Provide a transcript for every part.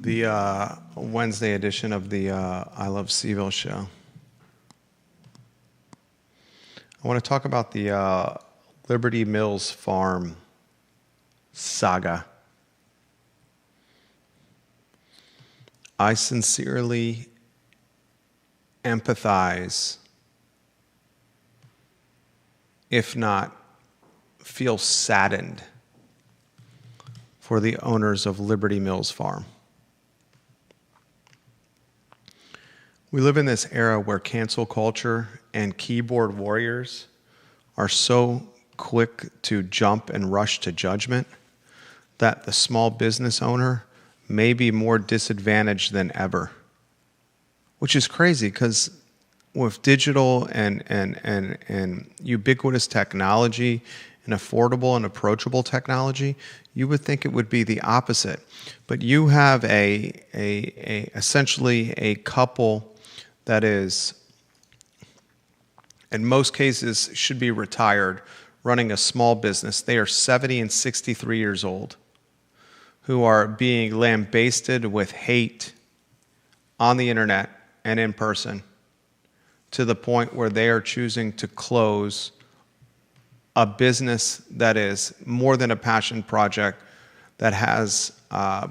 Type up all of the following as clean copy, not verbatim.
the Wednesday edition of the I Love CVille show. I want to talk about the Liberty Mills Farm saga. I sincerely empathize, if not feel saddened, for the owners of Liberty Mills Farm. We live in this era where cancel culture and keyboard warriors are so quick to jump and rush to judgment that the small business owner may be more disadvantaged than ever, which is crazy because with digital and ubiquitous technology and affordable and approachable technology, you would think it would be the opposite. But you have essentially a couple that is, in most cases, should be retired, running a small business. They are 70 and 63 years old, who are being lambasted with hate on the internet and in person, to the point where they are choosing to close a business that is more than a passion project, that has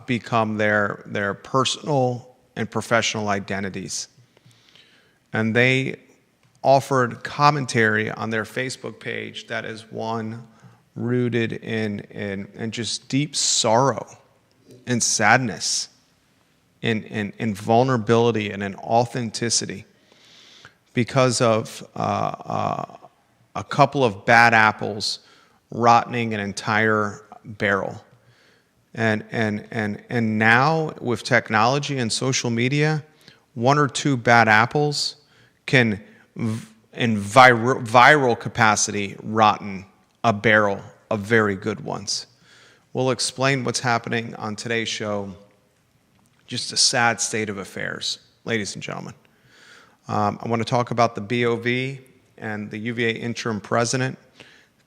become their personal and professional identities. And they offered commentary on their Facebook page that is one rooted in just deep sorrow and sadness, in vulnerability and in authenticity, because of a couple of bad apples rotting an entire barrel. And now with technology and social media, one or two bad apples can, in viral capacity, rotten a barrel of very good ones. We'll explain what's happening on today's show. Just a sad state of affairs, ladies and gentlemen. I want to talk about the BOV and the UVA interim president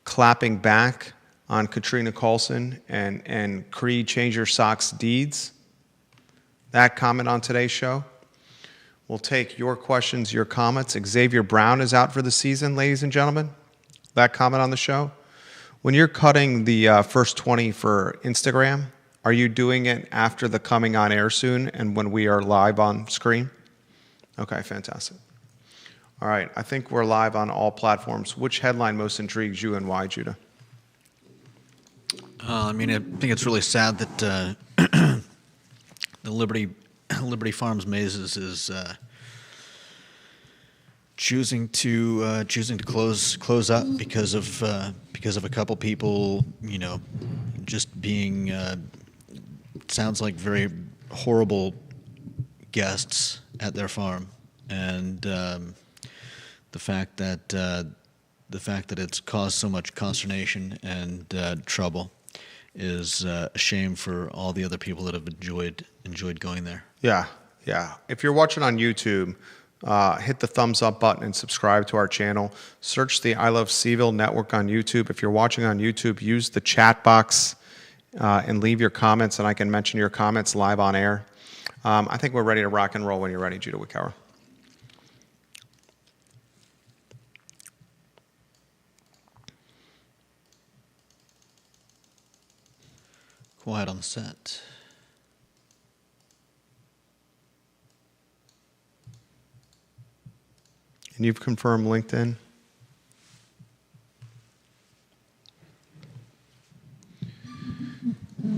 clapping back on Katrina Coulson and Creed Change Your Socks deeds. That comment on today's show. We'll take your questions, your comments. Xavier Brown is out for the season, ladies and gentlemen. That comment on the show. When you're cutting the first 20 for Instagram, are you doing it after the coming on air soon and when we are live on screen? Okay, fantastic. All right, I think we're live on all platforms. Which headline most intrigues you and why, Judah? I think it's really sad that the Liberty Farms Mazes is choosing to close up because of a couple people, just being sounds like very horrible guests at their farm, and the fact that it's caused so much consternation and trouble is a shame for all the other people that have enjoyed going there. Yeah. If you're watching on YouTube, hit the thumbs up button and subscribe to our channel. Search the I Love CVille network on YouTube. If you're watching on YouTube, use the chat box and leave your comments, and I can mention your comments live on air. I think we're ready to rock and roll when you're ready, Judah Wickower. Quiet on the set. And you've confirmed LinkedIn?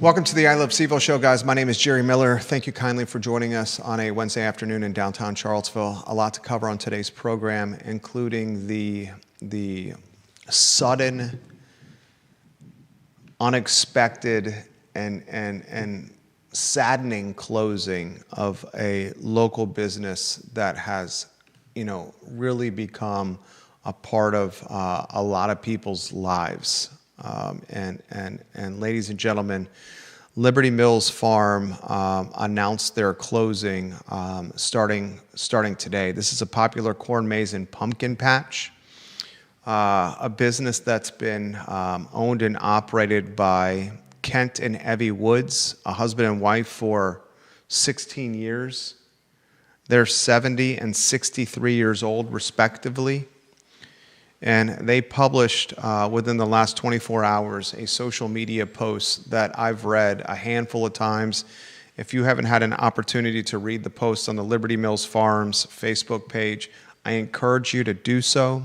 Welcome to the I Love CVille show, guys. My name is Jerry Miller. Thank you kindly for joining us on a Wednesday afternoon in downtown Charlottesville. A lot to cover on today's program, including the sudden, unexpected, and saddening closing of a local business that has, really become a part of a lot of people's lives. And ladies and gentlemen, Liberty Mills Farm announced their closing starting today. This is a popular corn, maize, and pumpkin patch, a business that's been owned and operated by Kent and Evie Woods, a husband and wife for 16 years. They're 70 and 63 years old, respectively. And they published within the last 24 hours a social media post that I've read a handful of times. If you haven't had an opportunity to read the post on the Liberty Mills Farms Facebook page, I encourage you to do so.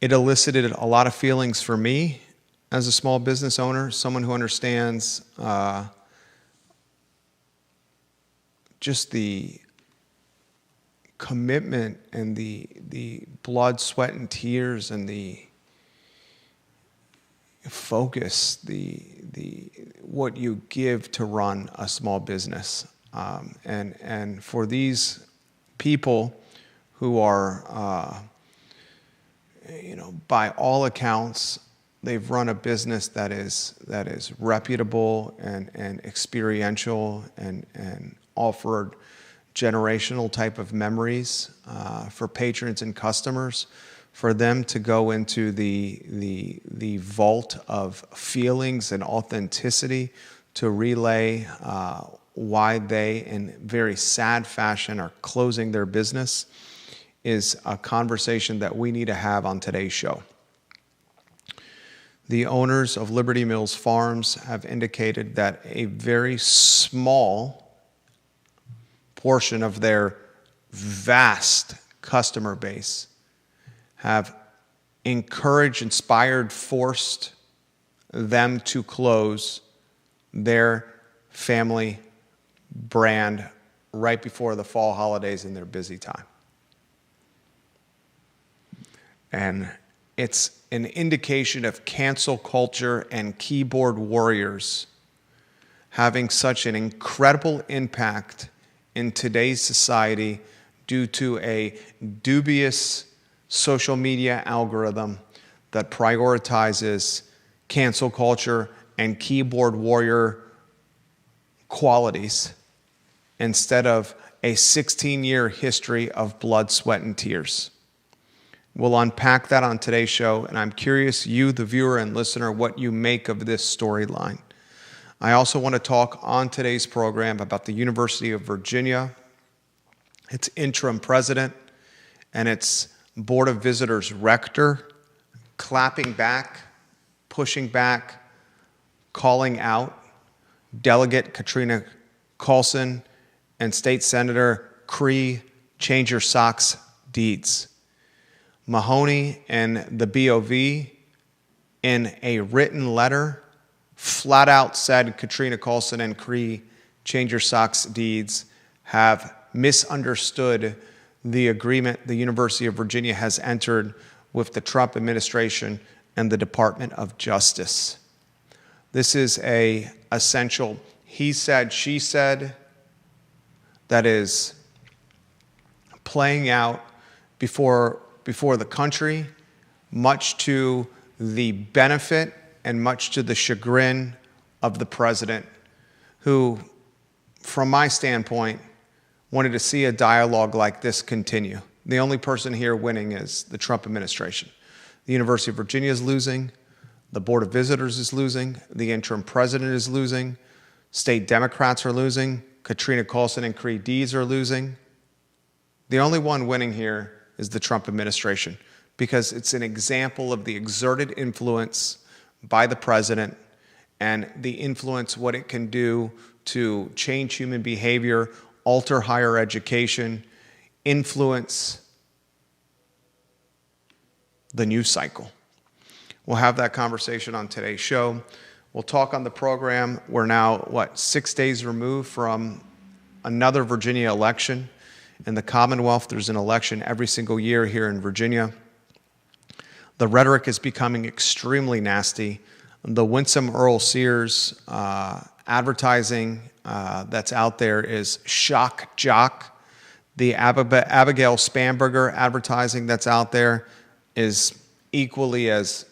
It elicited a lot of feelings for me as a small business owner, someone who understands just the commitment and the blood, sweat, and tears and the focus, the what you give to run a small business. And for these people who are, by all accounts, they've run a business that is reputable and experiential and offered generational type of memories for patrons and customers. For them to go into the vault of feelings and authenticity to relay why they, in very sad fashion, are closing their business is a conversation that we need to have on today's show. The owners of Liberty Mills Farms have indicated that a very small portion of their vast customer base have encouraged, inspired, forced them to close their family brand right before the fall holidays in their busy time. And it's an indication of cancel culture and keyboard warriors having such an incredible impact in today's society due to a dubious social media algorithm that prioritizes cancel culture and keyboard warrior qualities instead of a 16-year history of blood, sweat, and tears. We'll unpack that on today's show, and I'm curious, you, the viewer and listener, what you make of this storyline. I also want to talk on today's program about the University of Virginia, its interim president, and its Board of Visitors rector clapping back, pushing back, calling out Delegate Katrina Carlson and State Senator Cree Change Your Socks deeds. Mahoney and the BOV, in a written letter, flat out said Katrina Carlson and Cree Change Your Socks deeds have misunderstood the agreement the University of Virginia has entered with the Trump administration and the Department of Justice. This is a essential he said, she said that is playing out before the country, much to the benefit and much to the chagrin of the president, who, from my standpoint, wanted to see a dialogue like this continue. The only person here winning is the Trump administration. The University of Virginia is losing. The Board of Visitors is losing. The interim president is losing. State Democrats are losing. Katrina Carlson and Cree Deeds are losing. The only one winning here is the Trump administration, because it's an example of the exerted influence by the president and the influence, what it can do to change human behavior, alter higher education, influence the news cycle. We'll have that conversation on today's show. We'll talk on the program. We're now, 6 days removed from another Virginia election. In the Commonwealth, there's an election every single year here in Virginia. The rhetoric is becoming extremely nasty. The Winsome Earl Sears advertising that's out there is shock jock. The Abigail Spanberger advertising that's out there is equally as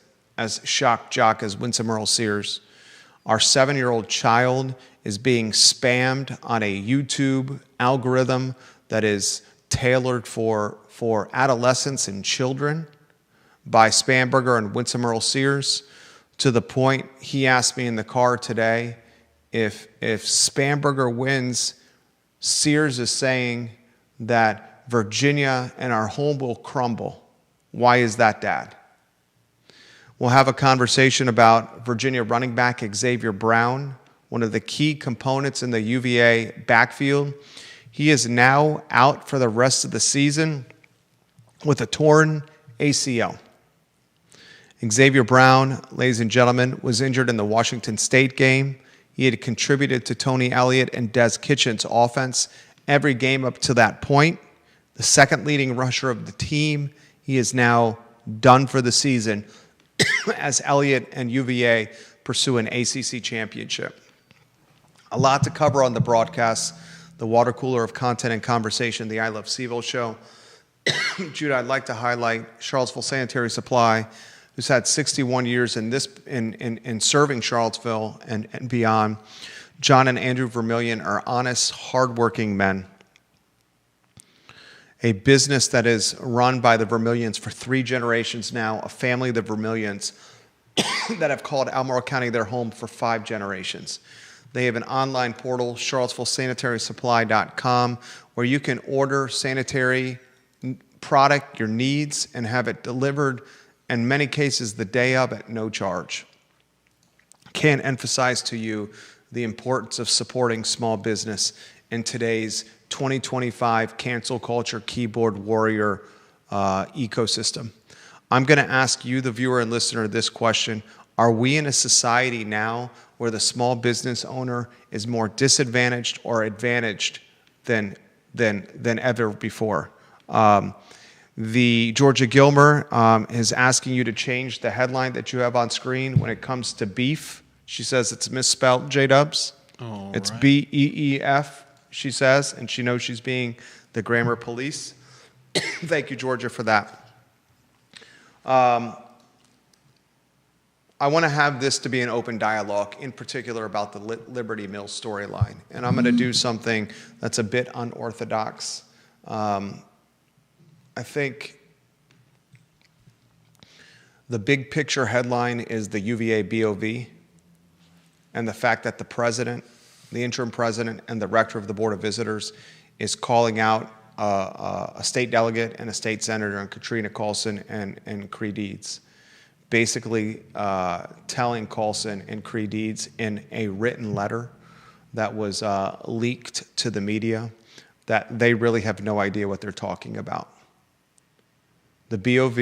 shock jock as Winsome Earl Sears. Our 7-year-old child is being spammed on a YouTube algorithm that is tailored for adolescents and children by Spanberger and Winsome Earl Sears, to the point he asked me in the car today If Spamberger wins, Sears is saying that Virginia and our home will crumble. Why is that, Dad? We'll have a conversation about Virginia running back Xavier Brown, one of the key components in the UVA backfield. He is now out for the rest of the season with a torn ACL. Xavier Brown, ladies and gentlemen, was injured in the Washington State game. He had contributed to Tony Elliott and Des Kitchen's offense every game up to that point. The second leading rusher of the team. He is now done for the season as Elliott and UVA pursue an ACC championship. A lot to cover on the broadcast, the water cooler of content and conversation, the I Love CVille show. Judah, I'd like to highlight Charlottesville Sanitary Supply, who's had 61 years in serving Charlottesville and beyond. John and Andrew Vermillion are honest, hardworking men. A business that is run by the Vermillions for 3 generations now, a family, the Vermillions, that have called Albemarle County their home for 5 generations. They have an online portal, charlottesvillesanitarysupply.com, where you can order sanitary product, your needs, and have it delivered, in many cases, the day of at no charge. Can't emphasize to you the importance of supporting small business in today's 2025 cancel culture keyboard warrior ecosystem. I'm going to ask you, the viewer and listener, this question. Are we in a society now where the small business owner is more disadvantaged or advantaged than ever before? The Georgia Gilmer is asking you to change the headline that you have on screen when it comes to beef. She says it's misspelled, J-Dubs. It's right. B-E-E-F, she says, and she knows she's being the grammar police. Thank you, Georgia, for that. I want to have this to be an open dialogue, in particular about the Liberty Mills storyline. And I'm going to do something that's a bit unorthodox. I think the big picture headline is the UVA BOV and the fact that the president, the interim president, and the rector of the Board of Visitors is calling out a state delegate and a state senator, and Katrina Carlson and Cree Deeds, basically telling Carlson and Cree Deeds in a written letter that was leaked to the media that they really have no idea what they're talking about. The BOV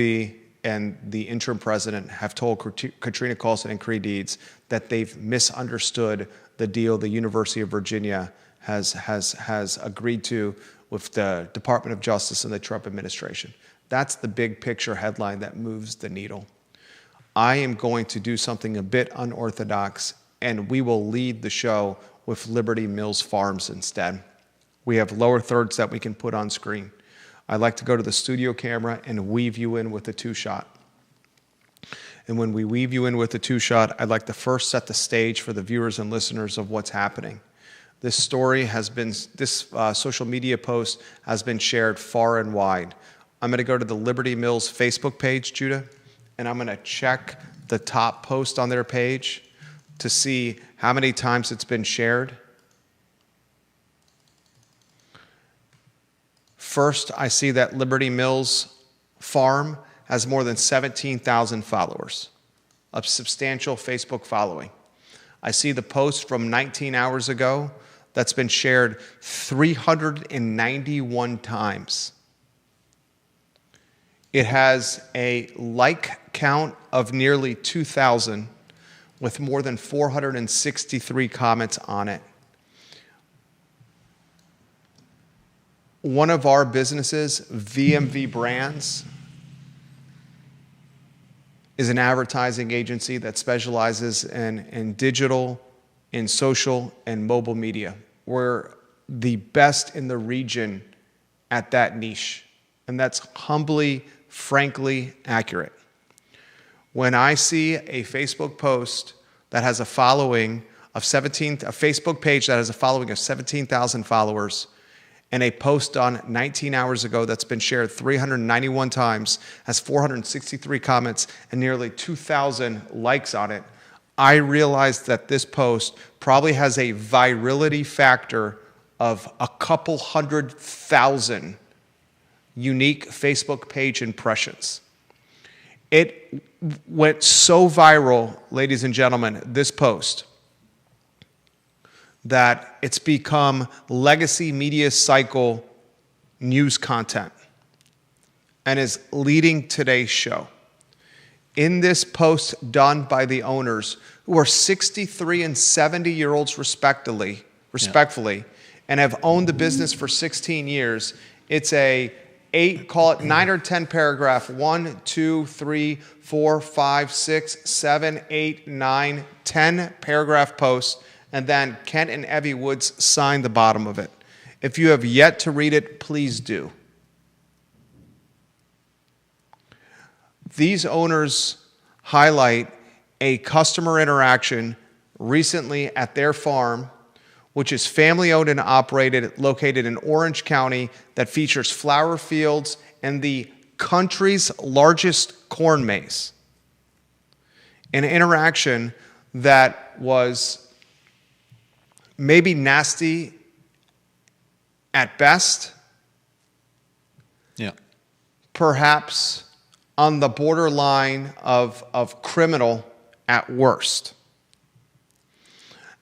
and the interim president have told Katrina Carlson and Cree Deeds that they've misunderstood the deal the University of Virginia has agreed to with the Department of Justice and the Trump administration. That's the big picture headline that moves the needle. I am going to do something a bit unorthodox, and we will lead the show with Liberty Mills Farms instead. We have lower thirds that we can put on screen. I like to go to the studio camera and weave you in with the 2-shot. And when we weave you in with the 2-shot, I'd like to first set the stage for the viewers and listeners of what's happening. This story has been, this social media post has been shared far and wide. I'm going to go to the Liberty Mills Facebook page, Judah, and I'm going to check the top post on their page to see how many times it's been shared. First, I see that Liberty Mills Farm has more than 17,000 followers, a substantial Facebook following. I see the post from 19 hours ago that's been shared 391 times. It has a like count of nearly 2,000 with more than 463 comments on it. One of our businesses, VMV Brands, is an advertising agency that specializes in digital, in social, and mobile media. We're the best in the region at that niche, and that's humbly, frankly accurate. When I see a Facebook post that has a following of a Facebook page that has a following of 17,000 followers, and a post on 19 hours ago that's been shared 391 times, has 463 comments and nearly 2,000 likes on it, I realized that this post probably has a virality factor of a couple 100,000 unique Facebook page impressions. It went so viral, ladies and gentlemen, this post, that it's become legacy media cycle news content and is leading today's show. In this post done by the owners, who are 63 and 70-year-olds respectfully, and have owned the business for 16 years, it's a 9 or 10 paragraph, 1, 2, 3, 4, 5, 6, 7, 8, 9, 10 paragraph post, and then Kent and Evie Woods signed the bottom of it. If you have yet to read it, please do. These owners highlight a customer interaction recently at their farm, which is family-owned and operated, located in Orange County, that features flower fields and the country's largest corn maze. An interaction that was maybe nasty at best, perhaps on the borderline of criminal at worst.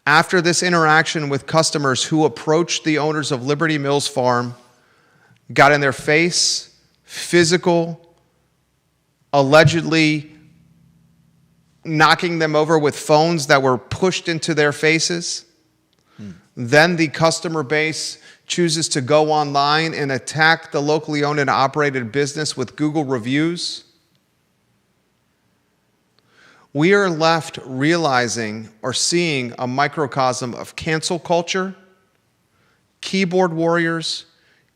After this interaction with customers who approached the owners of Liberty Mills Farm, got in their face, physical, allegedly knocking them over with phones that were pushed into their faces, then the customer base chooses to go online and attack the locally owned and operated business with Google reviews. We are left realizing or seeing a microcosm of cancel culture, keyboard warriors,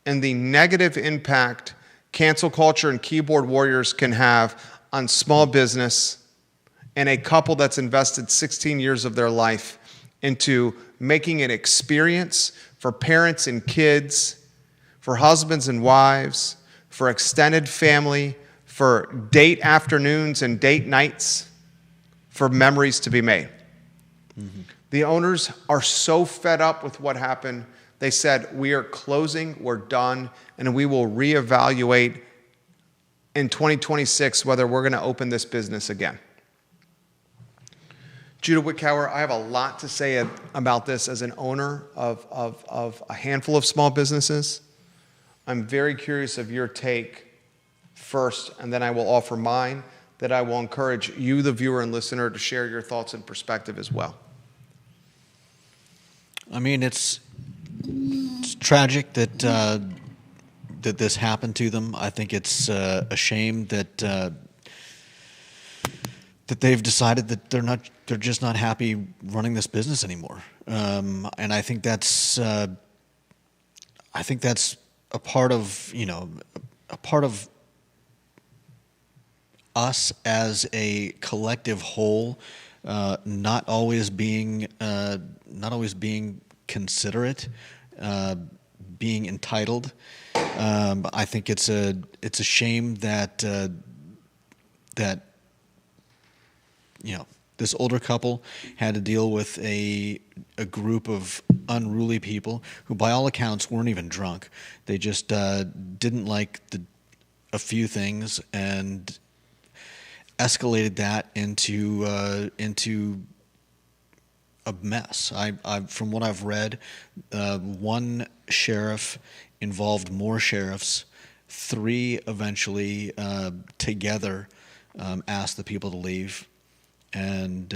and the negative impact cancel culture and keyboard warriors can have on small business and a couple that's invested 16 years of their life into making an experience for parents and kids, for husbands and wives, for extended family, for date afternoons and date nights, for memories to be made. Mm-hmm. The owners are so fed up with what happened, they said, we are closing, we're done, and we will reevaluate in 2026 whether we're going to open this business again. Judah Wickower, I have a lot to say about this as an owner of a handful of small businesses. I'm very curious of your take first, and then I will offer mine, that I will encourage you, the viewer and listener, to share your thoughts and perspective as well. I mean, it's tragic that that this happened to them. I think it's a shame that that they've decided that they're just not happy running this business anymore. And I think that's a part of, a part of us as a collective whole, not always being considerate, being entitled. I think it's a shame that this older couple had to deal with a group of unruly people who, by all accounts, weren't even drunk. They just didn't like a few things and escalated that into a mess. From what I've read, one sheriff involved more sheriffs. 3 eventually together asked the people to leave. And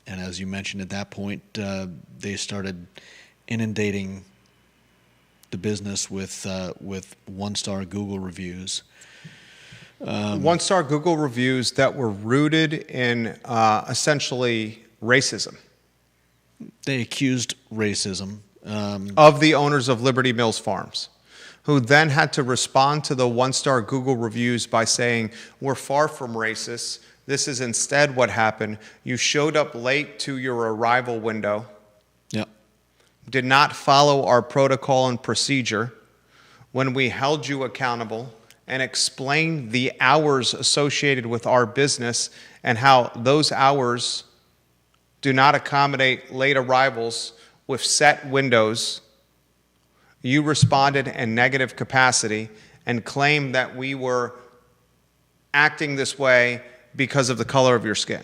as you mentioned, at that point, they started inundating the business with 1-star Google reviews. 1-star Google reviews that were rooted in essentially racism. They accused racism of the owners of Liberty Mills Farms, who then had to respond to the 1-star Google reviews by saying, we're far from racist. This is instead what happened. You showed up late to your arrival window. Yep. Did not follow our protocol and procedure when we held you accountable and explained the hours associated with our business and how those hours do not accommodate late arrivals with set windows. You responded in negative capacity and claimed that we were acting this way because of the color of your skin.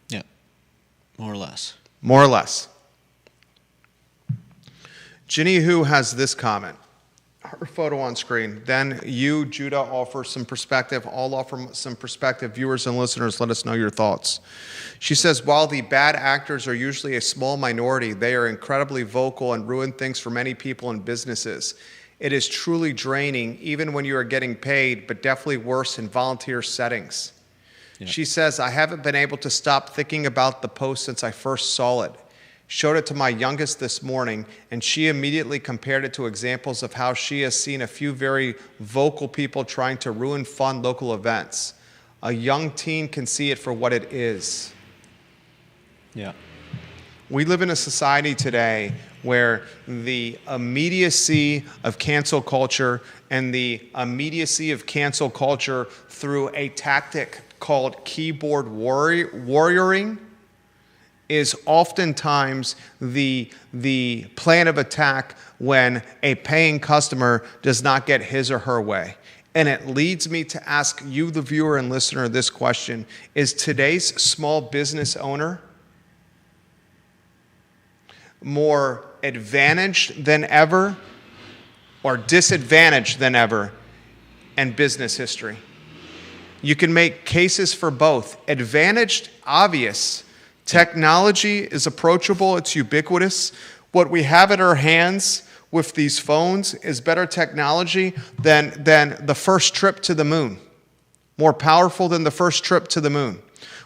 Yeah, more or less. More or less. Ginny Hu has this comment. Her photo on screen. Then you, Judah, offer some perspective. I'll offer some perspective. Viewers and listeners, let us know your thoughts. She says, while the bad actors are usually a small minority, they are incredibly vocal and ruin things for many people and businesses. It is truly draining, even when you are getting paid, but definitely worse in volunteer settings. Yeah. She says, I haven't been able to stop thinking about the post since I first saw it. Showed it to my youngest this morning, and she immediately compared it to examples of how she has seen a few very vocal people trying to ruin fun local events. A young teen can see it for what it is. Yeah. We live in a society today where the immediacy of cancel culture and the immediacy of cancel culture through a tactic called keyboard warrioring is oftentimes the plan of attack when a paying customer does not get his or her way. And it leads me to ask you, the viewer and listener, this question. Is today's small business owner more advantaged than ever or disadvantaged than ever in business history? You can make cases for both. Advantaged, obvious. Technology is approachable, it's ubiquitous. What we have in our hands with these phones is better technology than the first trip to the moon. More powerful than the first trip to the moon.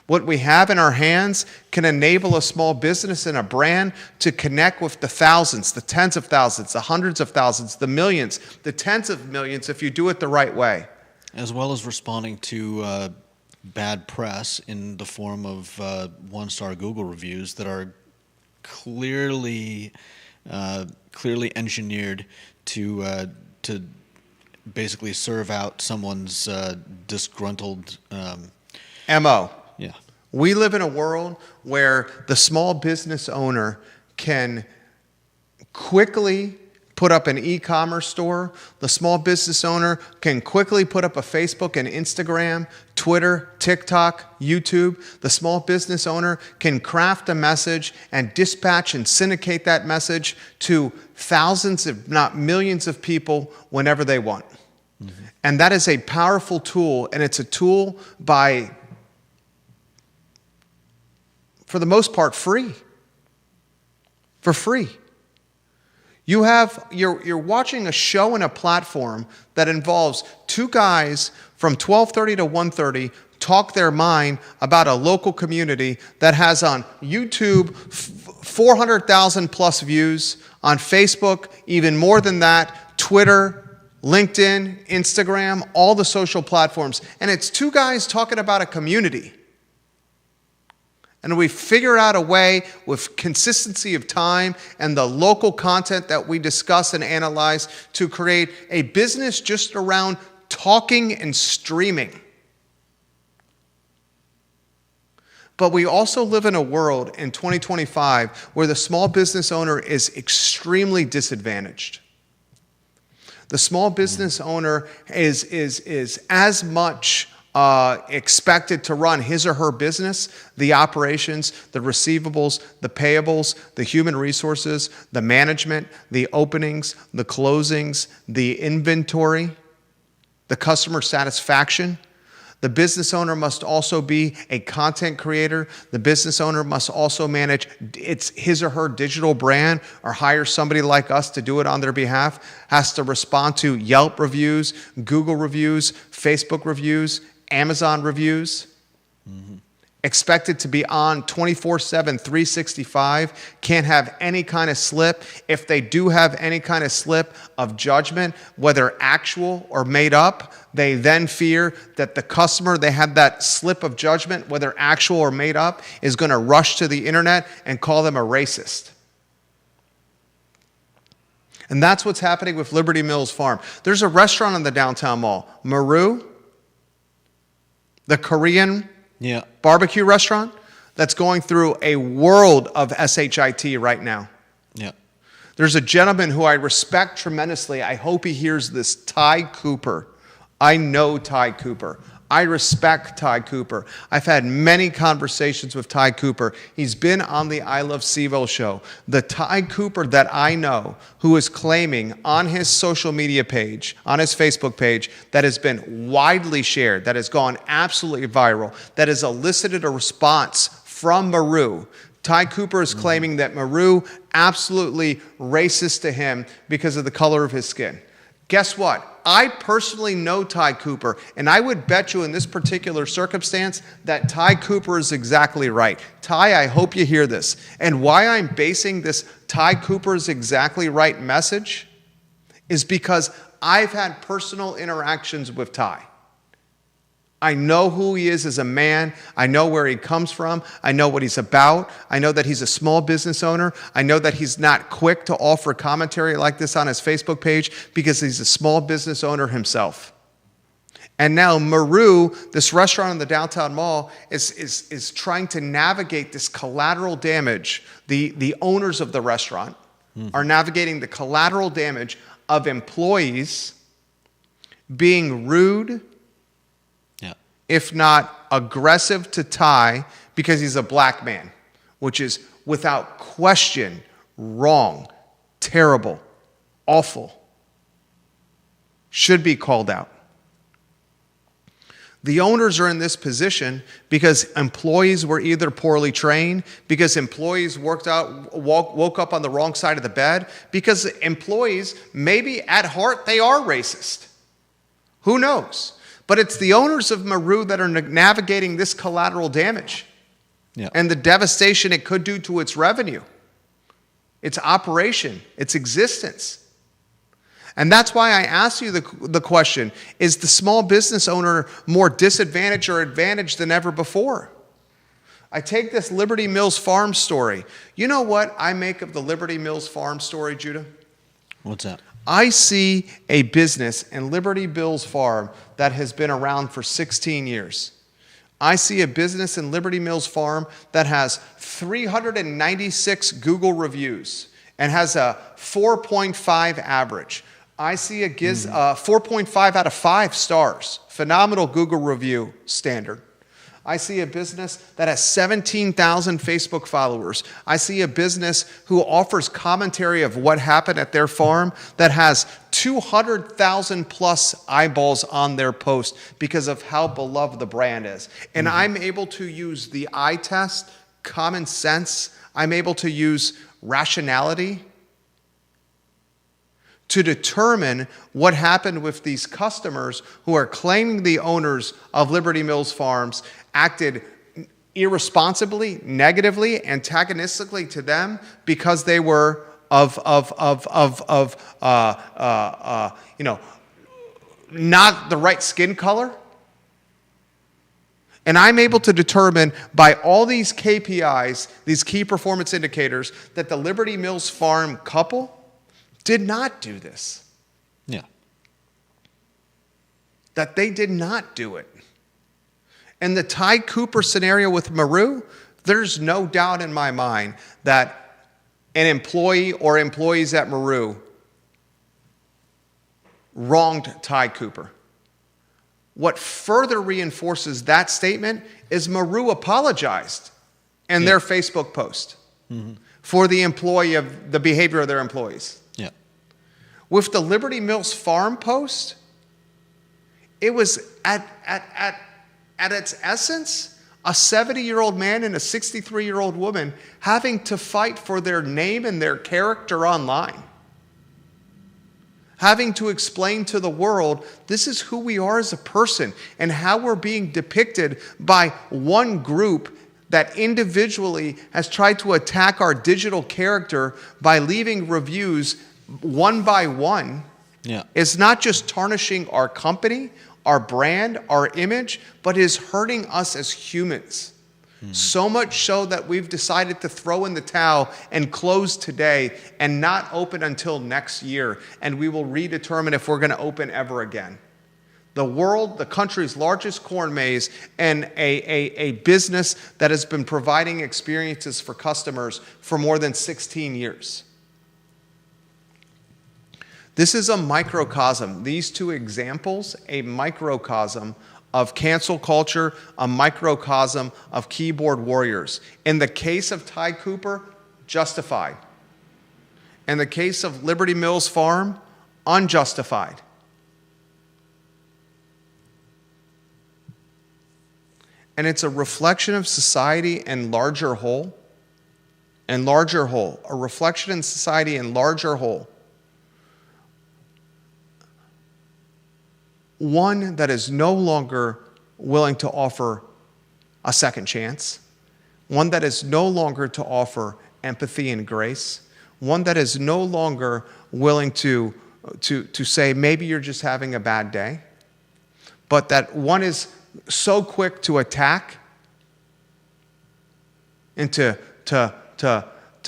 What we have in our hands can enable a small business and a brand to connect with the thousands, the tens of thousands, the hundreds of thousands, the millions, the tens of millions if you do it the right way. As well as responding to bad press in the form of one-star Google reviews that are clearly engineered to basically serve out someone's disgruntled MO. Yeah. We live in a world where the small business owner can quickly put up an e-commerce store. The small business owner can quickly put up a Facebook and Instagram, Twitter, TikTok, YouTube. The small business owner can craft a message and dispatch and syndicate that message to thousands, if not millions of people whenever they want. Mm-hmm. And that is a powerful tool, and it's a tool for the most part, free. For free. You're watching a show and a platform that involves two guys from 12:30 to 1:30 talk their mind about a local community that has on YouTube 400,000 plus views, on Facebook even more than that, Twitter, LinkedIn, Instagram, all the social platforms. And it's two guys talking about a community. And we figure out a way with consistency of time and the local content that we discuss and analyze to create a business just around talking and streaming. But we also live in a world in 2025 where the small business owner is extremely disadvantaged. The small business owner is as much expected to run his or her business, the operations, the receivables, the payables, the human resources, the management, the openings, the closings, the inventory, the customer satisfaction. The business owner must also be a content creator. The business owner must also manage his or her digital brand or hire somebody like us to do it on their behalf, has to respond to Yelp reviews, Google reviews, Facebook reviews, Amazon reviews. Mm-hmm. Expected to be on 24/7, 365, can't have any kind of slip. If they do have any kind of slip of judgment, whether actual or made up, they then fear that the customer they had that slip of judgment, whether actual or made up, is going to rush to the internet and call them a racist. And that's what's happening with Liberty Mills Farm. There's a restaurant in the downtown mall, Maru, the Korean barbecue restaurant. that's going through a world of SHIT right now. Yeah. There's a gentleman who I respect tremendously. I hope he hears this, Ty Cooper. I know Ty Cooper. I respect Ty Cooper. I've had many conversations with Ty Cooper. He's been on the I Love CVille show. The Ty Cooper that I know who is claiming on his social media page, on his Facebook page, that has been widely shared, that has gone absolutely viral, that has elicited a response from Maru. Ty Cooper is claiming that Maru absolutely racist to him because of the color of his skin. Guess what? I personally know Ty Cooper, and I would bet you in this particular circumstance that Ty Cooper is exactly right. Ty, I hope you hear this. And why I'm basing this Ty Cooper is exactly right message is because I've had personal interactions with Ty. I know who he is as a man. I know where he comes from. I know what he's about. I know that he's a small business owner. I know that he's not quick to offer commentary like this on his Facebook page because he's a small business owner himself. And now Maru, this restaurant in the downtown mall, is trying to navigate this collateral damage. The owners of the restaurant are navigating the collateral damage of employees being rude, if not aggressive to Ty because he's a black man, which is without question wrong, terrible, awful, should be called out. The owners are in this position because employees were either poorly trained, because employees woke up on the wrong side of the bed, because employees, maybe at heart, they are racist. Who knows? But it's the owners of Maru that are navigating this collateral damage and the devastation it could do to its revenue, its operation, its existence. And that's why I asked you the question, is the small business owner more disadvantaged or advantaged than ever before? I take this Liberty Mills Farm story. You know what I make of the Liberty Mills Farm story, Judah? What's that? I see a business in Liberty Mills Farm that has been around for 16 years. I see a business in Liberty Mills Farm that has 396 Google reviews and has a 4.5 average. I see a 4.5 out of 5 stars, phenomenal Google review standard. I see a business that has 17,000 Facebook followers. I see a business who offers commentary of what happened at their farm that has 200,000 plus eyeballs on their post because of how beloved the brand is. And I'm able to use the eye test, common sense. I'm able to use rationality to determine what happened with these customers who are claiming the owners of Liberty Mills Farms acted irresponsibly, negatively, antagonistically to them because they were not the right skin color. And I'm able to determine by all these KPIs, these key performance indicators, that the Liberty Mills Farm couple did not do this. Yeah. That they did not do it. And the Ty Cooper scenario with Maru, there's no doubt in my mind that an employee or employees at Maru wronged Ty Cooper. What further reinforces that statement is Maru apologized in their Facebook post for the behavior of their employees. Yeah. With the Liberty Mills Farm post, it was at its essence a 70-year-old man and a 63-year-old woman having to fight for their name and their character online. Having to explain to the world, this is who we are as a person and how we're being depicted by one group that individually has tried to attack our digital character by leaving reviews one by one. Yeah. It's not just tarnishing our company, our brand, our image, but is hurting us as humans. So much so that we've decided to throw in the towel and close today and not open until next year. And we will redetermine if we're going to open ever again. the country's largest corn maze, and a business that has been providing experiences for customers for more than 16 years. This is a microcosm. These two examples, a microcosm of cancel culture, a microcosm of keyboard warriors. In the case of Ty Cooper, justified. In the case of Liberty Mills Farm, unjustified. And it's a reflection of society and larger whole. And larger whole. A reflection in society and larger whole. One that is no longer willing to offer a second chance. One that is no longer to offer empathy and grace. One that is no longer willing to say, maybe you're just having a bad day. But that one is so quick to attack and to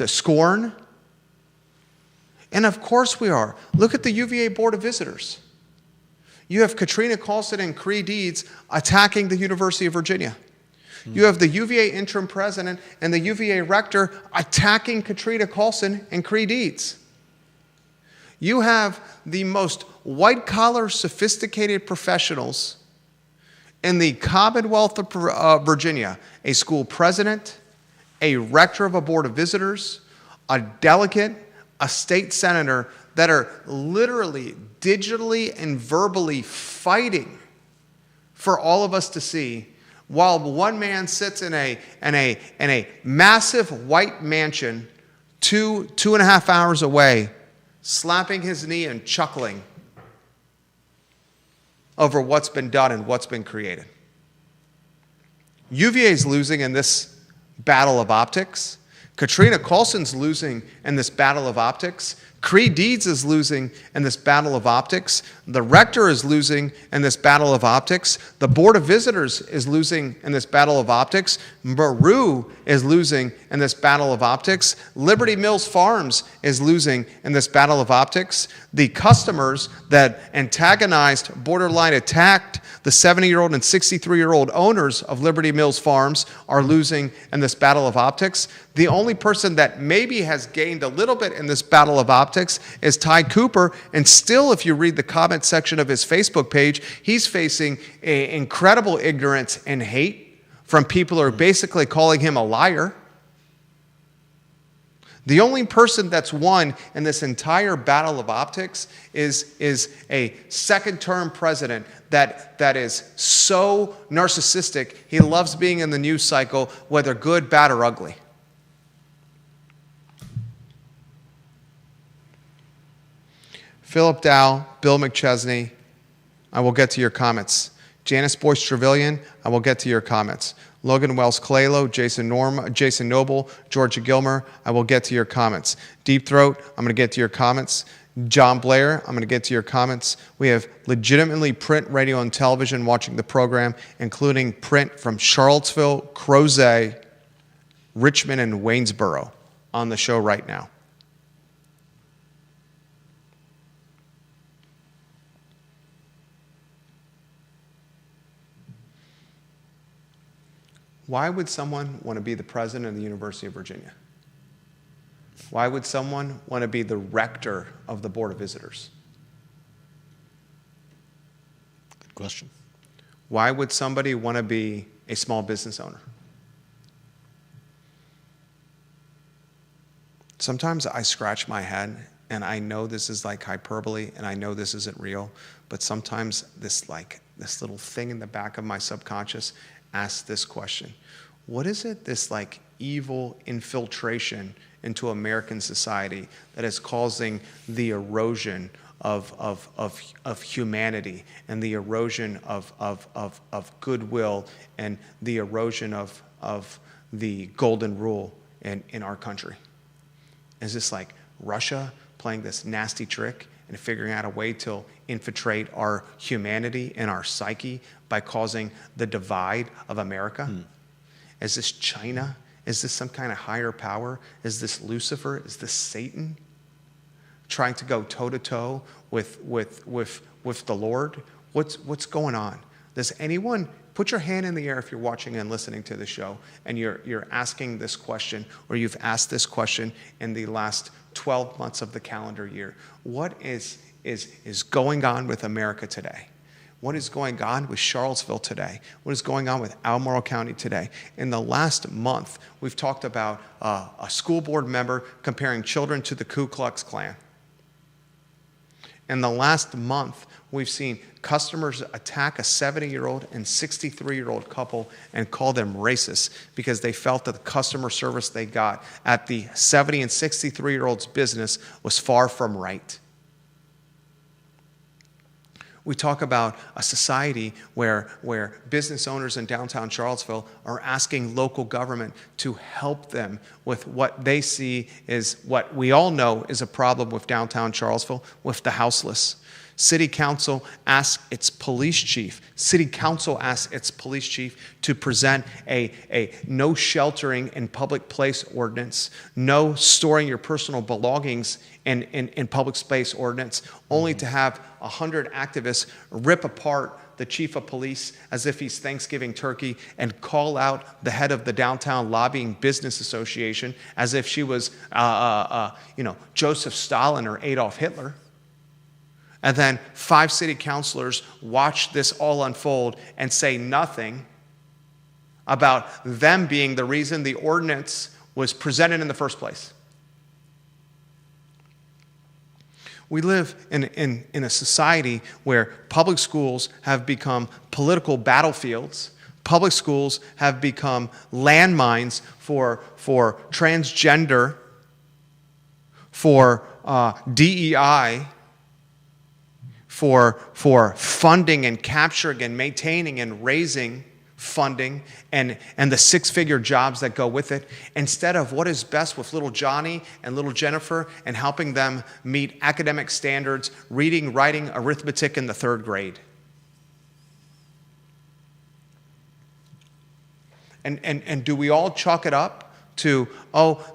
scorn. And of course we are. Look at the UVA Board of Visitors. You have Katrina Carlson and Cree Deeds attacking the University of Virginia. You have the UVA interim president and the UVA rector attacking Katrina Carlson and Cree Deeds. You have the most white-collar, sophisticated professionals in the Commonwealth of Virginia, a school president, a rector of a board of visitors, a delegate, a state senator that are literally, digitally, and verbally fighting for all of us to see, while one man sits in a massive white mansion 2.5 hours away, slapping his knee and chuckling over what's been done and what's been created. UVA is losing in this battle of optics. Katrina Carlson's losing in this battle of optics. Cree Deeds is losing in this battle of optics. The rector is losing in this battle of optics. The Board of Visitors is losing in this battle of optics. Maru is losing in this battle of optics. Liberty Mills Farms is losing in this battle of optics. The customers that antagonized, borderline attacked the 70-year-old and 63-year-old owners of Liberty Mills Farms are losing in this battle of optics. The only person that maybe has gained a little bit in this battle of optics is Ty Cooper. And still, if you read the comment section of his Facebook page, he's facing incredible ignorance and hate from people who are basically calling him a liar. The only person that's won in this entire battle of optics is a second-term president that is so narcissistic, he loves being in the news cycle, whether good, bad, or ugly. Philip Dow, Bill McChesney, I will get to your comments. Janice Boyce Trevelyan, I will get to your comments. Logan Wells Clalo, Jason Noble, Georgia Gilmer, I will get to your comments. Deep Throat, I'm going to get to your comments. John Blair, I'm going to get to your comments. We have legitimately print, radio, and television watching the program, including print from Charlottesville, Crozet, Richmond, and Waynesboro on the show right now. Why would someone want to be the president of the University of Virginia? Why would someone want to be the rector of the Board of Visitors? Good question. Why would somebody want to be a small business owner? Sometimes I scratch my head, and I know this is like hyperbole, and I know this isn't real, but sometimes this little thing in the back of my subconscious asks this question: what is it, this like evil infiltration into American society that is causing the erosion of humanity and the erosion of goodwill and the erosion of the golden rule in our country? Is this like Russia playing this nasty trick and figuring out a way to infiltrate our humanity and our psyche by causing the divide of America? Is this China? Is this some kind of higher power? Is this Lucifer? Is this Satan trying to go toe-to-toe with the Lord? What's going on? Does anyone put your hand in the air if you're watching and listening to the show and you're asking this question, or you've asked this question in the last 12 months of the calendar year? What is going on with America today? What is going on with Charlottesville today? What is going on with Albemarle County today? In the last month, we've talked about a school board member comparing children to the Ku Klux Klan. In the last month, we've seen customers attack a 70-year-old and 63-year-old couple and call them racist because they felt that the customer service they got at the 70 and 63-year-old's business was far from right. We talk about a society where business owners in downtown Charlottesville are asking local government to help them with what they see is what we all know is a problem with downtown Charlottesville, with the houseless. City Council asks its police chief to present a no sheltering in public place ordinance, no storing your personal belongings in public space ordinance, only to have 100 activists rip apart the chief of police as if he's Thanksgiving turkey and call out the head of the Downtown Lobbying Business Association as if she was Joseph Stalin or Adolf Hitler. And then 5 city councilors watch this all unfold and say nothing about them being the reason the ordinance was presented in the first place. We live in a society where public schools have become political battlefields. Public schools have become landmines for transgender, for DEI, for funding and capturing and maintaining and raising funding and the 6-figure jobs that go with it, instead of what is best with little Johnny and little Jennifer and helping them meet academic standards, reading, writing, arithmetic in the 3rd grade. And do we all chalk it up to,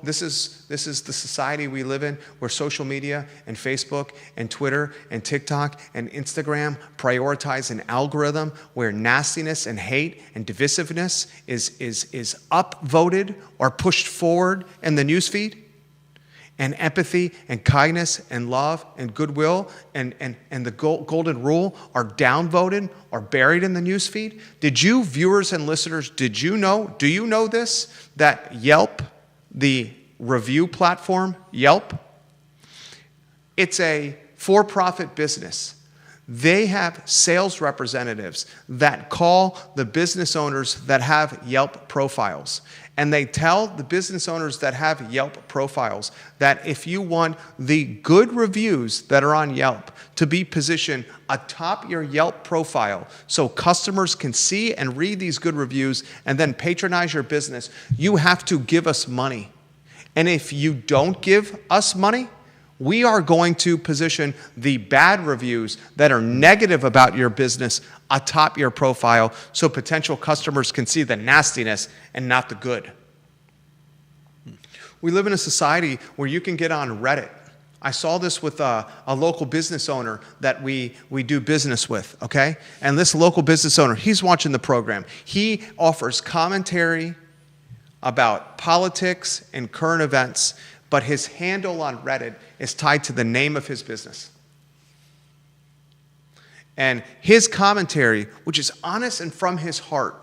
this is the society we live in, where social media and Facebook and Twitter and TikTok and Instagram prioritize an algorithm where nastiness and hate and divisiveness is upvoted or pushed forward in the newsfeed? And empathy and kindness and love and goodwill and the golden rule are downvoted or buried in the newsfeed? Did you, viewers and listeners, do you know this? That Yelp, the review platform, Yelp, it's a for-profit business. They have sales representatives that call the business owners that have Yelp profiles. And they tell the business owners that have Yelp profiles that if you want the good reviews that are on Yelp to be positioned atop your Yelp profile so customers can see and read these good reviews and then patronize your business, you have to give us money. And if you don't give us money, we are going to position the bad reviews that are negative about your business atop your profile so potential customers can see the nastiness and not the good. We live in a society where you can get on Reddit. I saw this with a local business owner that we do business with, okay? And this local business owner, he's watching the program. He offers commentary about politics and current events, but his handle on Reddit is tied to the name of his business. And his commentary, which is honest and from his heart,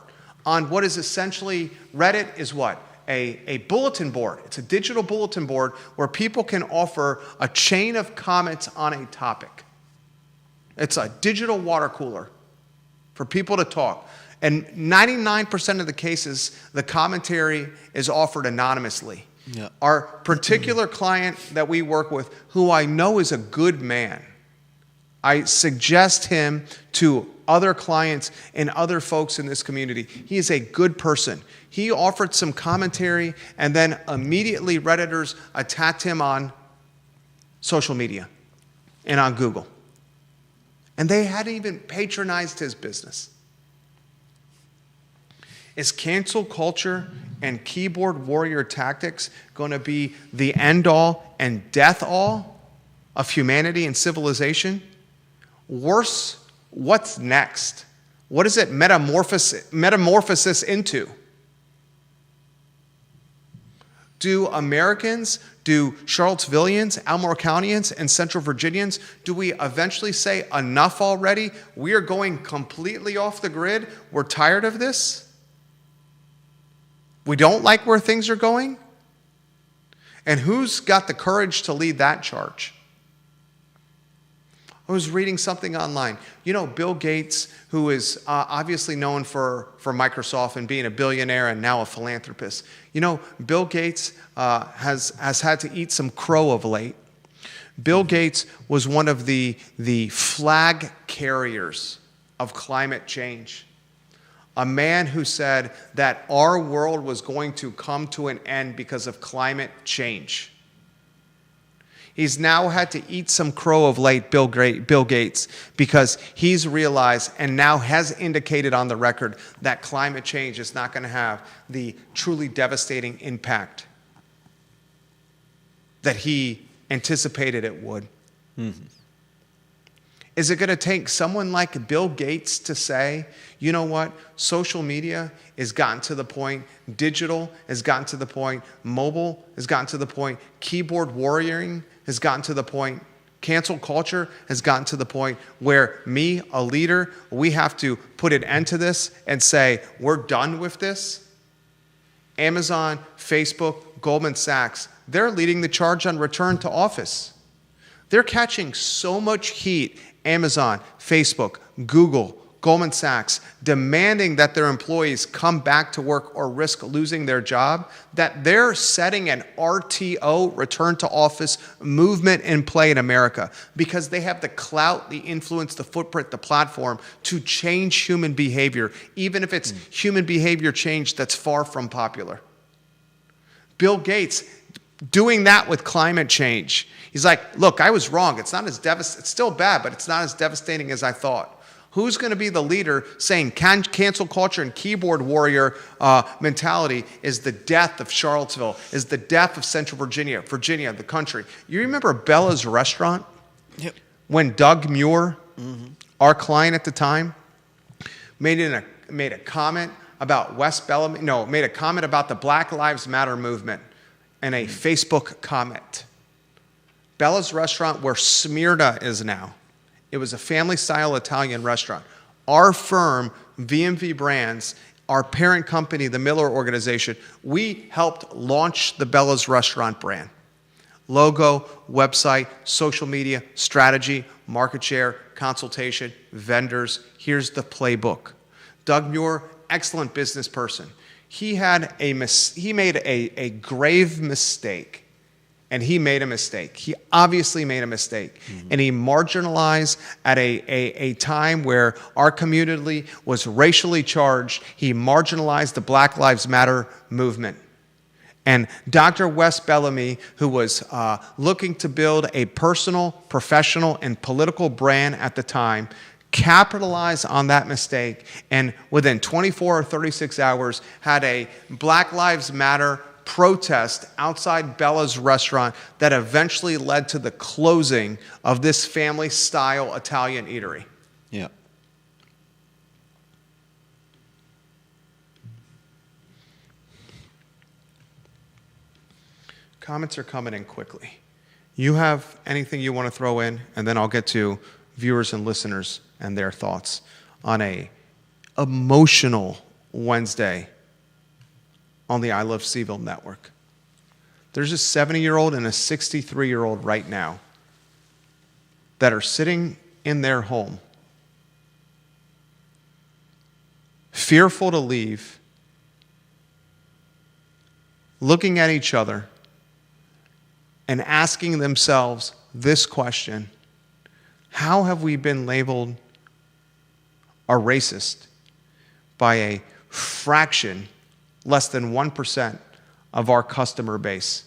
on what is essentially, Reddit is what? A bulletin board. It's a digital bulletin board where people can offer a chain of comments on a topic. It's a digital water cooler for people to talk. And 99% of the cases, the commentary is offered anonymously. Yeah. Our particular client that we work with, who I know is a good man, I suggest him to other clients and other folks in this community. He is a good person. He offered some commentary, and then immediately Redditors attacked him on social media and on Google. And they hadn't even patronized his business. Is cancel culture and keyboard warrior tactics going to be the end-all and death-all of humanity and civilization? Worse What's next? What does it metamorphosis into? Do Americans, do Charlottesvillians, Albemarle Countyans, and Central Virginians, do we eventually say enough already? We are going completely off the grid. We're tired of this. We don't like where things are going. And who's got the courage to lead that charge? I was reading something online. You know, Bill Gates, who is obviously known for Microsoft and being a billionaire and now a philanthropist. You know, Bill Gates has had to eat some crow of late. Bill Gates was one of the flag carriers of climate change. A man who said that our world was going to come to an end because of climate change. He's now had to eat some crow of late, Bill Gates, because he's realized and now has indicated on the record that climate change is not going to have the truly devastating impact that he anticipated it would. Mm-hmm. Is it going to take someone like Bill Gates to say, you know what, social media has gotten to the point, digital has gotten to the point, mobile has gotten to the point, keyboard warrioring has gotten to the point, cancel culture has gotten to the point where me, a leader, we have to put an end to this and say, we're done with this? Amazon, Facebook, Goldman Sachs, they're leading the charge on return to office. They're catching so much heat, Amazon, Facebook, Google, Goldman Sachs, demanding that their employees come back to work or risk losing their job, that they're setting an RTO, return to office, movement in play in America because they have the clout, the influence, the footprint, the platform to change human behavior, even if it's human behavior change that's far from popular. Bill Gates doing that with climate change. He's like, look, I was wrong. It's not as it's still bad, but it's not as devastating as I thought. Who's going to be the leader saying cancel culture and keyboard warrior mentality is the death of Charlottesville, is the death of Central Virginia, the country? You remember Bella's Restaurant? Yep. When Doug Muir, our client at the time, made a comment about West Bellamy, made a comment about the Black Lives Matter movement in a Facebook comment. Bella's Restaurant, where Smyrna is now, it was a family-style Italian restaurant. Our firm, VMV Brands, our parent company, the Miller Organization, we helped launch the Bella's Restaurant brand. Logo, website, social media, strategy, market share, consultation, vendors. Here's the playbook. Doug Muir, excellent business person. He made a grave mistake. And he made a mistake. He obviously made a mistake. And he marginalized at a time where our community was racially charged. He marginalized the Black Lives Matter movement. And Dr. Wes Bellamy, who was looking to build a personal, professional, and political brand at the time, capitalized on that mistake. And within 24 or 36 hours, had a Black Lives Matter protest outside Bella's Restaurant that eventually led to the closing of this family-style Italian eatery. Yeah. Comments are coming in quickly. You have anything you want to throw in, and then I'll get to viewers and listeners and their thoughts on a emotional Wednesday on the I Love CVille network. There's a 70-year-old and a 63-year-old right now that are sitting in their home, fearful to leave, looking at each other and asking themselves this question: how have we been labeled a racist by a fraction, less than 1% of our customer base,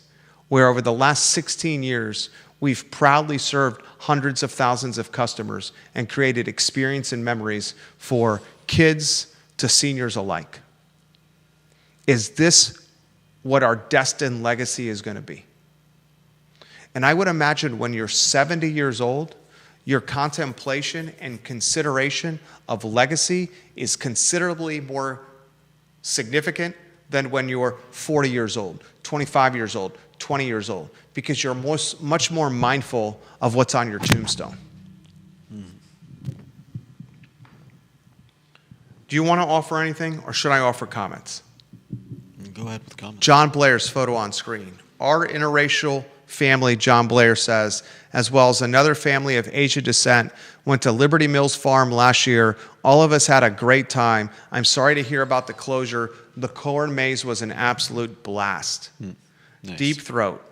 where over the last 16 years, we've proudly served hundreds of thousands of customers and created experience and memories for kids to seniors alike? Is this what our destined legacy is going to be? And I would imagine when you're 70 years old, your contemplation and consideration of legacy is considerably more significant than when you're 40 years old, 25 years old, 20 years old, because you're much more mindful of what's on your tombstone. Do you want to offer anything, or should I offer comments? Go ahead with comments. John Blair's photo on screen. Our interracial family, John Blair says, as well as another family of Asian descent, went to Liberty Mills Farm last year. All of us had a great time. I'm sorry to hear about the closure. The corn maze was an absolute blast. Nice. Deep throat.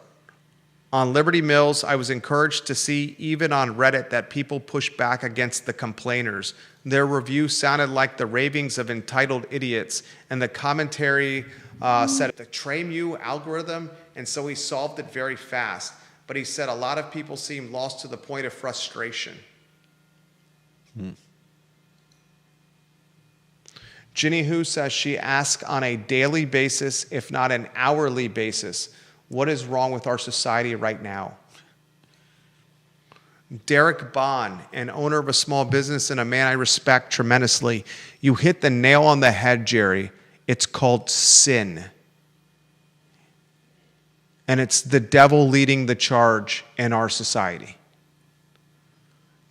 On Liberty Mills, I was encouraged to see, even on Reddit, that people push back against the complainers. Their review sounded like the ravings of entitled idiots, and the commentary said the TraMU algorithm, and so he solved it very fast. But he said a lot of people seem lost to the point of frustration. Ginny Hu says she asks on a daily basis, if not an hourly basis, what is wrong with our society right now? Derek Bond, an owner of a small business and a man I respect tremendously. You hit the nail on the head, Jerry. It's called sin. And it's the devil leading the charge in our society.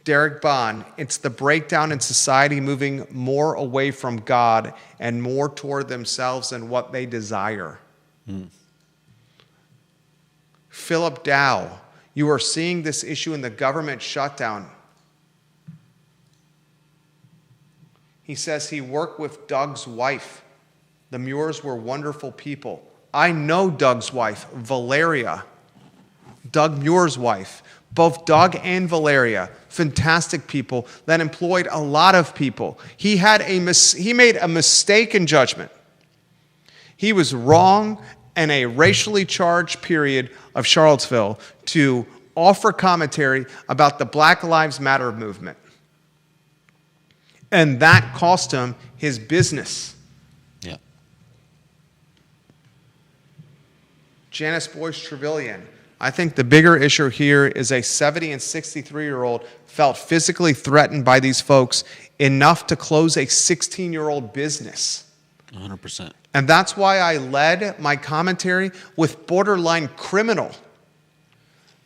Derek Bond, it's the breakdown in society moving more away from God and more toward themselves and what they desire. Philip Dow, you are seeing this issue in the government shutdown. He says he worked with Doug's wife. The Muirs were wonderful people. I know Doug's wife, Valeria. Doug Muir's wife. Both Doug and Valeria, fantastic people that employed a lot of people. He made a mistake in judgment. He was wrong in a racially charged period of Charlottesville to offer commentary about the Black Lives Matter movement. And that cost him his business. Yeah. Janice Boyce Trevelyan. I think the bigger issue here is a 70 and 63-year-old felt physically threatened by these folks enough to close a 16-year-old business. 100%. And that's why I led my commentary with borderline criminal.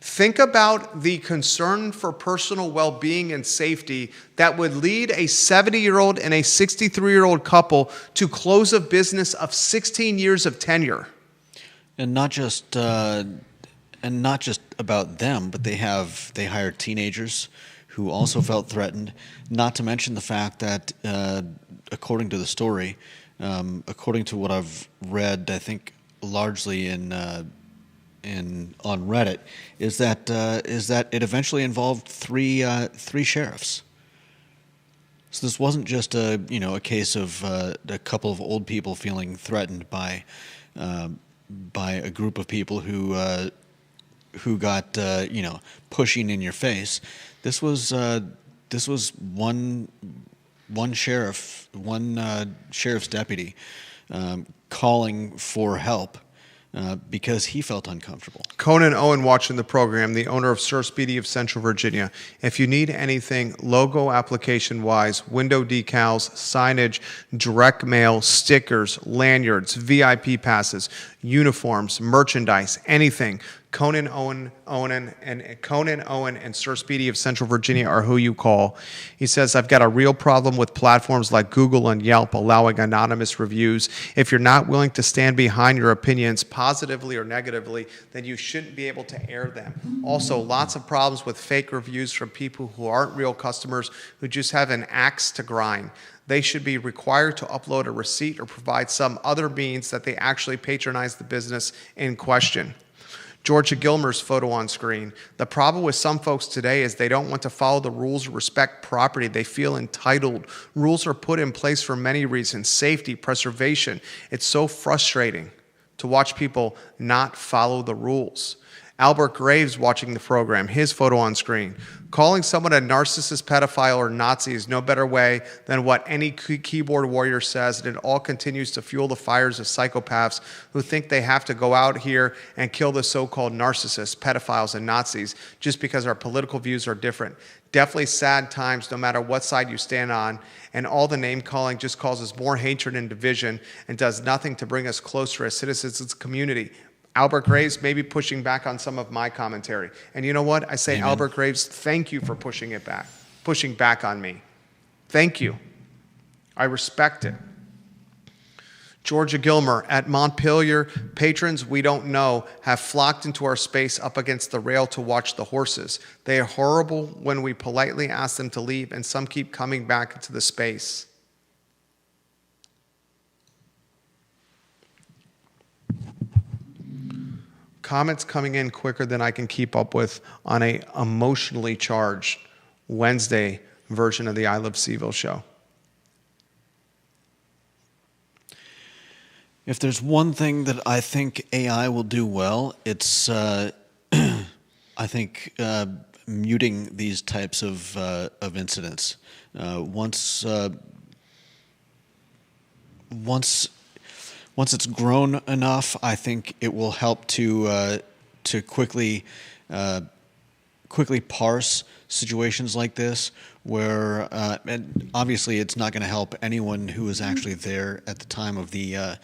Think about the concern for personal well-being and safety that would lead a 70-year-old and a 63-year-old couple to close a business of 16 years of tenure. And not just about them, but they hired teenagers who also felt threatened. Not to mention the fact that, according to the story, according to what I've read, I think largely on Reddit, is that it eventually involved three sheriffs. So this wasn't just a case of a couple of old people feeling threatened by a group of people who got pushing in your face. This was one sheriff's deputy calling for help because he felt uncomfortable. Conan Owen watching the program, the owner of Sir Speedy of Central Virginia. If you need anything logo application-wise, window decals, signage, direct mail, stickers, lanyards, VIP passes, uniforms, merchandise, anything, Conan Owen and Sir Speedy of Central Virginia are who you call. He says, I've got a real problem with platforms like Google and Yelp allowing anonymous reviews. If you're not willing to stand behind your opinions, positively or negatively, then you shouldn't be able to air them. Also, lots of problems with fake reviews from people who aren't real customers, who just have an axe to grind. They should be required to upload a receipt or provide some other means that they actually patronize the business in question. Georgia Gilmer's photo on screen. The problem with some folks today is they don't want to follow the rules or respect property. They feel entitled. Rules are put in place for many reasons: safety, preservation. It's so frustrating to watch people not follow the rules. Albert Graves watching the program, his photo on screen. Calling someone a narcissist, pedophile, or Nazi is no better way than what any keyboard warrior says, and it all continues to fuel the fires of psychopaths who think they have to go out here and kill the so-called narcissists, pedophiles, and Nazis just because our political views are different. Definitely sad times no matter what side you stand on, and all the name-calling just causes more hatred and division and does nothing to bring us closer as citizens of the community. Albert Graves may be pushing back on some of my commentary. And you know what? I say, Amen. Albert Graves, thank you for pushing back on me. Thank you. I respect it. Georgia Gilmer, at Montpelier, patrons we don't know have flocked into our space up against the rail to watch the horses. They are horrible when we politely ask them to leave, and some keep coming back into the space. Comments coming in quicker than I can keep up with on a emotionally charged Wednesday version of the I Love CVille show. If there's one thing that I think AI will do well, it's I think muting these types of incidents. Once it's grown enough, I think it will help to quickly parse situations like this, where and obviously it's not going to help anyone who was actually there at the time of the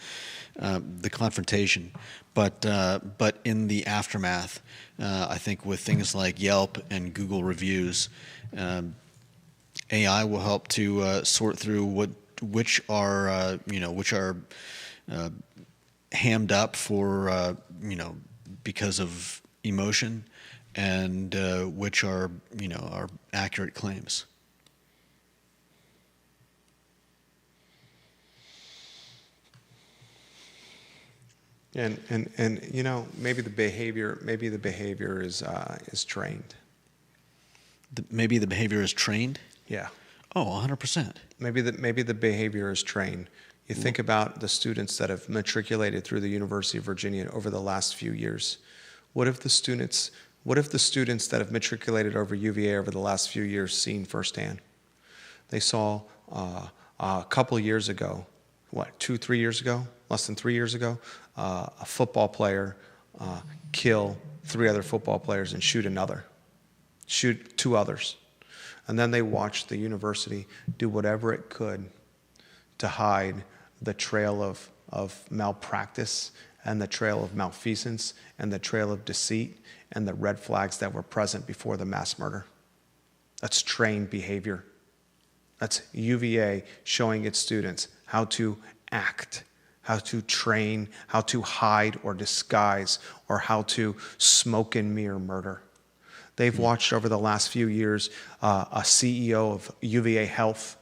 confrontation, but in the aftermath, I think with things like Yelp and Google reviews, AI will help to sort through which are hammed up for because of emotion, and which are are accurate claims. And maybe the behavior is trained. Maybe the behavior is trained? Yeah. Oh, 100%. Maybe the behavior is trained. You think about the students that have matriculated through the University of Virginia over the last few years. What if the students that have matriculated over UVA over the last few years seen firsthand? They saw a couple years ago, 2-3 years ago, less than 3 years ago, a football player kill 3 other football players and shoot 2 others. And then they watched the university do whatever it could to hide the trail of malpractice and the trail of malfeasance and the trail of deceit and the red flags that were present before the mass murder. That's trained behavior. That's UVA showing its students how to act, how to train, how to hide or disguise, or how to smoke and mirror murder. They've watched over the last few years a CEO of UVA Health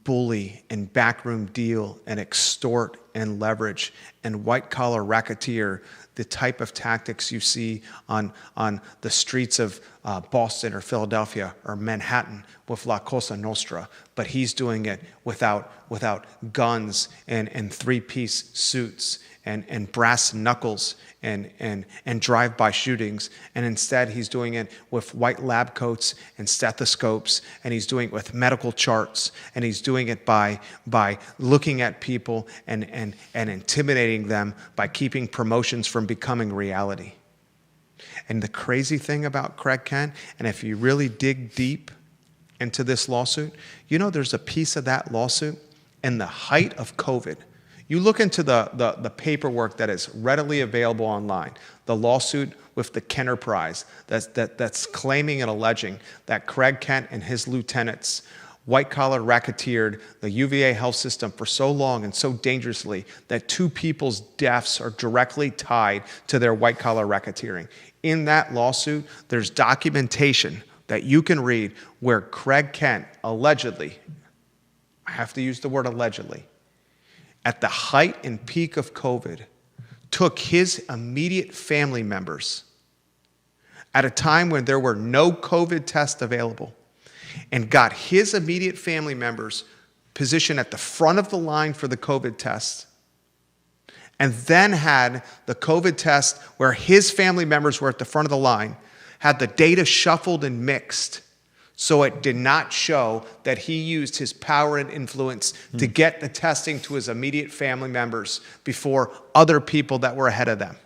bully and backroom deal and extort and leverage and white-collar racketeer, the type of tactics you see on the streets of Boston or Philadelphia or Manhattan with La Cosa Nostra, but he's doing it without guns and three-piece suits and brass knuckles and drive-by shootings, and instead he's doing it with white lab coats and stethoscopes, and he's doing it with medical charts, and he's doing it by looking at people and intimidating them by keeping promotions from becoming reality. And the crazy thing about Craig Kent, and if you really dig deep into this lawsuit, there's a piece of that lawsuit in the height of COVID. You look into the paperwork that is readily available online, the lawsuit with the Kenner Prize that's claiming and alleging that Craig Kent and his lieutenants white-collar racketeered the UVA health system for so long and so dangerously that 2 people's deaths are directly tied to their white-collar racketeering. In that lawsuit, there's documentation that you can read where Craig Kent allegedly, I have to use the word allegedly, at the height and peak of COVID, took his immediate family members at a time when there were no COVID tests available and got his immediate family members positioned at the front of the line for the COVID test and then had the COVID test where his family members were at the front of the line, had the data shuffled and mixed so it did not show that he used his power and influence to get the testing to his immediate family members before other people that were ahead of them.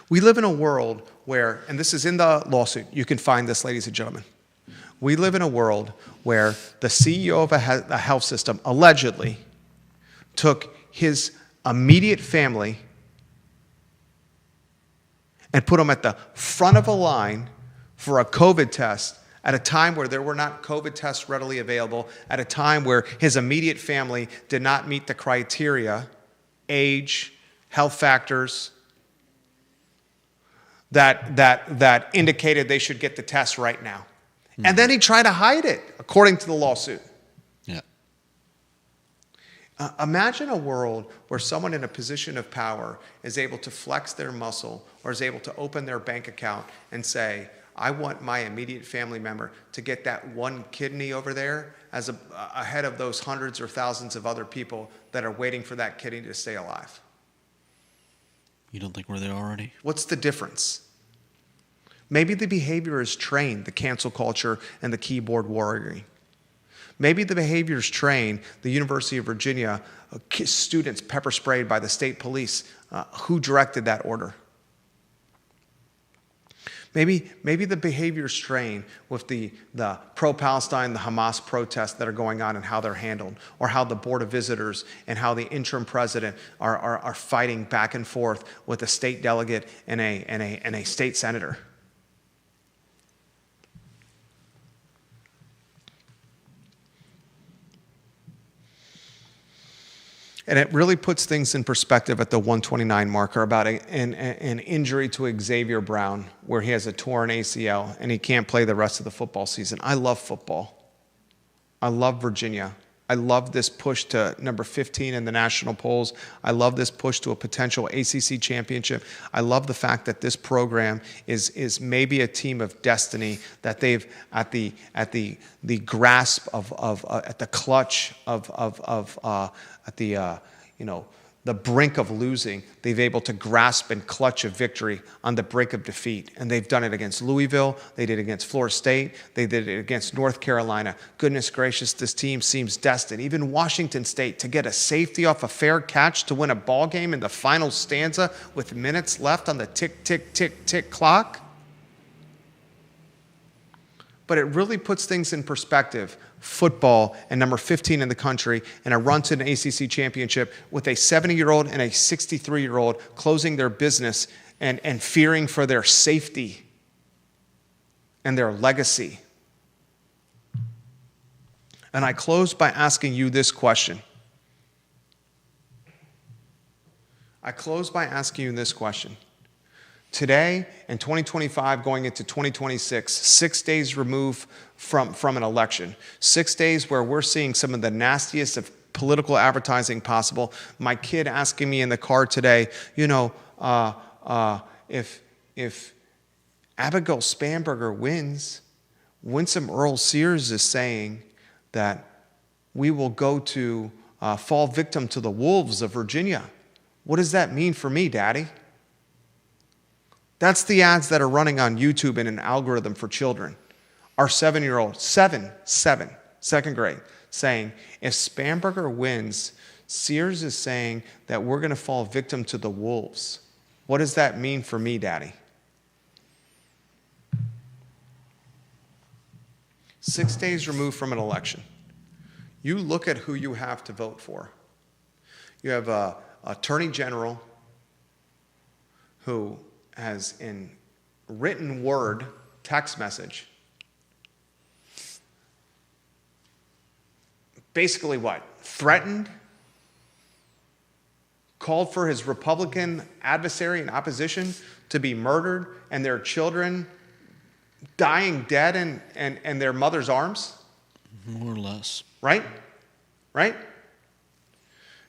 We live in a world where, and this is in the lawsuit, you can find this, ladies and gentlemen. We live in a world where the CEO of a health system allegedly took his immediate family and put them at the front of a line for a COVID test at a time where there were not COVID tests readily available, at a time where his immediate family did not meet the criteria, age, health factors, that indicated they should get the test right now. And then he tried to hide it, according to the lawsuit. Yeah. Imagine a world where someone in a position of power is able to flex their muscle or is able to open their bank account and say, I want my immediate family member to get that one kidney over there as ahead of those hundreds or thousands of other people that are waiting for that kidney to stay alive. You don't think we're there already? What's the difference? Maybe the behavior is trained, the cancel culture and the keyboard warrior. Maybe the behavior is trained, the University of Virginia, students pepper sprayed by the state police. Who directed that order? Maybe the behavior is trained with the pro-Palestine, the Hamas protests that are going on and how they're handled, or how the Board of Visitors and how the interim president are fighting back and forth with a state delegate and a state senator. And it really puts things in perspective at the 129 marker about an injury to Xavier Brown where he has a torn ACL and he can't play the rest of the football season. I love football. I love Virginia. I love this push to number 15 in the national polls. I love this push to a potential ACC championship. I love the fact that this program is maybe a team of destiny, that they've at the grasp of at the clutch at the brink of losing, they've able to grasp and clutch a victory on the brink of defeat. And they've done it against Louisville. They did it against Florida State. They did it against North Carolina. Goodness gracious, this team seems destined. Even Washington State to get a safety off a fair catch to win a ball game in the final stanza with minutes left on the tick, tick, tick, tick clock. But it really puts things in perspective. Football and number 15 in the country and a run to an ACC championship with a 70-year-old and a 63-year-old closing their business and fearing for their safety and their legacy. And I close by asking you this question. Today, in 2025, going into 2026, 6 days removed from an election, 6 days where we're seeing some of the nastiest of political advertising possible. My kid asking me in the car today, if Abigail Spanberger wins, Winsome Earl Sears is saying that we will go to fall victim to the wolves of Virginia. What does that mean for me, Daddy? That's the ads that are running on YouTube in an algorithm for children. Our 7-year-old, second grade, saying, if Spanberger wins, Sears is saying that we're going to fall victim to the wolves. What does that mean for me, Daddy? 6 days removed from an election. You look at who you have to vote for. You have an attorney general who has in written word, text message, basically what? Threatened, called for his Republican adversary and opposition to be murdered and their children dying dead in their mother's arms? More or less. Right?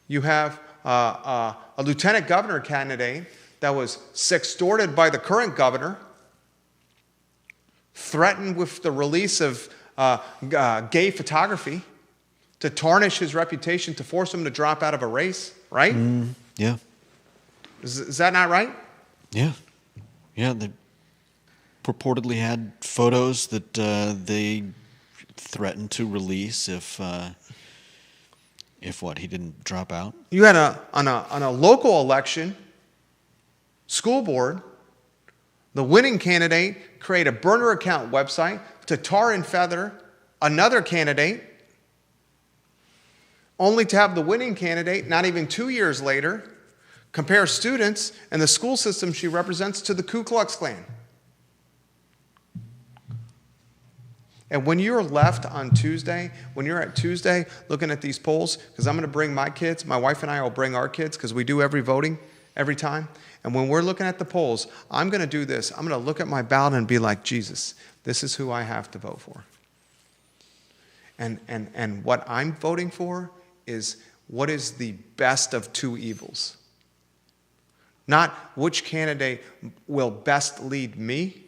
You have a lieutenant governor candidate that was sextorted by the current governor, threatened with the release of gay photography to tarnish his reputation, to force him to drop out of a race. right? Yeah. Is that not right? Yeah. Yeah. They purportedly had photos that they threatened to release if what, he didn't drop out? You had on a local election, school board, the winning candidate create a burner account website to tar and feather another candidate, only to have the winning candidate, not even 2 years later, compare students and the school system she represents to the Ku Klux Klan. And when you're left on Tuesday, when you're at Tuesday looking at these polls, because I'm going to bring my kids, my wife and I will bring our kids, because we do every voting every time. And when we're looking at the polls, I'm going to do this. I'm going to look at my ballot and be like, Jesus, this is who I have to vote for. And what I'm voting for is what is the best of two evils. Not which candidate will best lead me,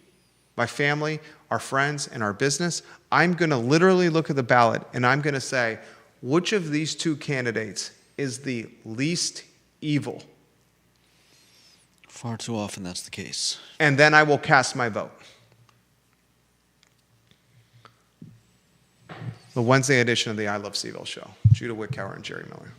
my family, our friends, and our business. I'm going to literally look at the ballot and I'm going to say, which of these two candidates is the least evil? Far too often that's the case. And then I will cast my vote. The Wednesday edition of the I Love CVille show. Judah Wickower and Jerry Miller.